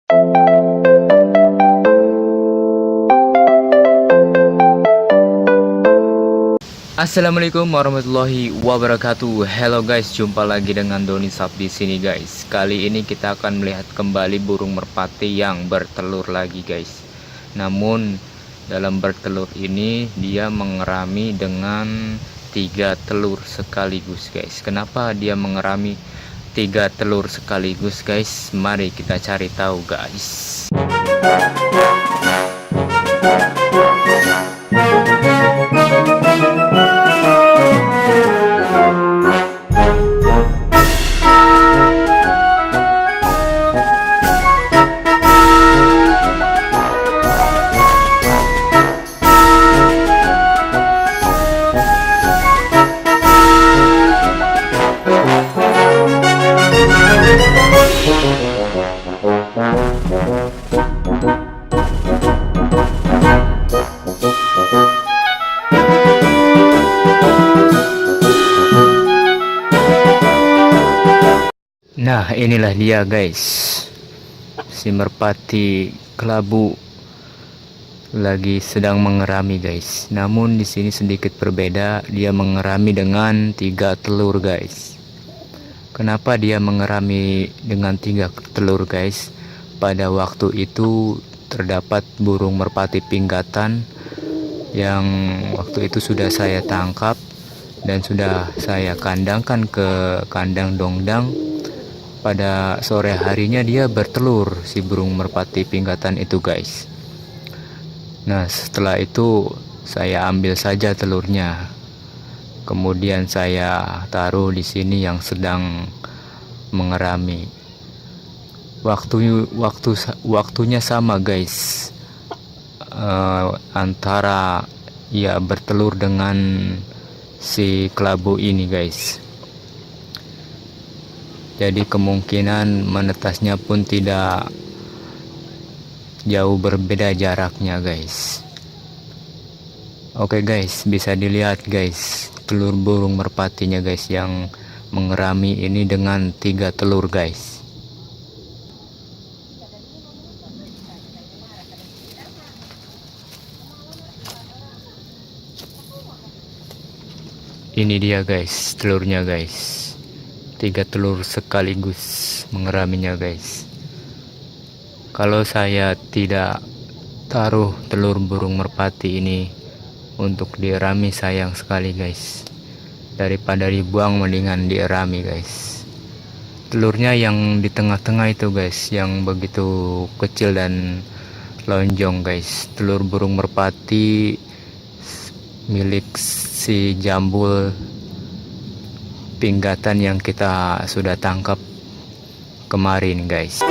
Assalamualaikum warahmatullahi wabarakatuh. Hello guys, jumpa lagi dengan Doni Sap di sini guys. Kali ini kita akan melihat kembali burung merpati yang bertelur lagi guys. Namun dalam bertelur ini dia mengerami dengan 3 telur sekaligus guys. Kenapa dia mengerami 3 telur sekaligus guys? Mari kita cari tahu guys. Nah, inilah dia guys, si merpati kelabu lagi sedang mengerami guys. Namun di sini sedikit berbeda, dia mengerami dengan 3 telur guys. Kenapa dia mengerami dengan 3 telur guys? Pada waktu itu terdapat burung merpati pinggatan yang waktu itu sudah saya tangkap dan sudah saya kandangkan ke kandang dongdang. Pada sore harinya dia bertelur, si burung merpati pinggatan itu guys. Nah, setelah itu saya ambil saja telurnya. Kemudian saya taruh di sini yang sedang mengerami. Waktunya sama guys. Antara ia bertelur dengan si kelabu ini guys. Jadi kemungkinan menetasnya pun tidak jauh berbeda jaraknya guys. Oke guys, bisa dilihat guys telur burung merpatinya guys yang mengerami ini dengan 3 telur guys. Ini dia guys telurnya guys. 3 telur sekaligus mengeraminya guys. Kalau saya tidak taruh telur burung merpati ini untuk dierami, sayang sekali guys. Daripada dibuang mendingan dierami guys. Telurnya yang di tengah-tengah itu guys, yang begitu kecil dan lonjong guys. Telur burung merpati milik si jambul pinggatan yang kita sudah tangkap kemarin guys.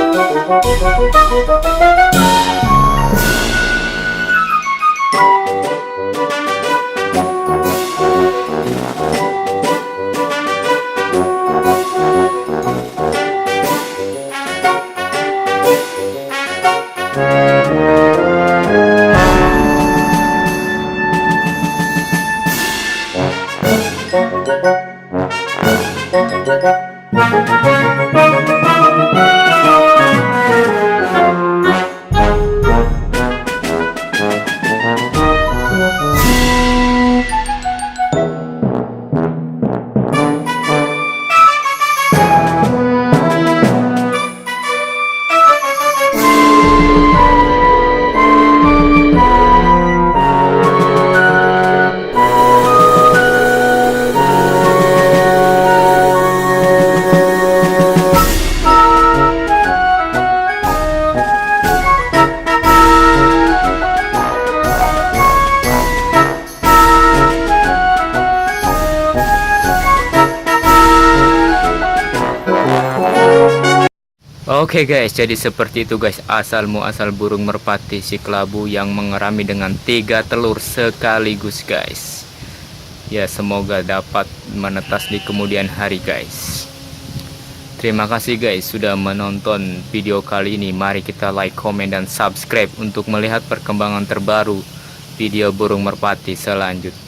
Oke guys, jadi seperti itu guys asal muasal burung merpati si kelabu yang mengerami dengan 3 telur sekaligus guys. Ya, semoga dapat menetas di kemudian hari guys. Terima kasih guys sudah menonton video kali ini. Mari kita like, komen, dan subscribe untuk melihat perkembangan terbaru video burung merpati selanjutnya.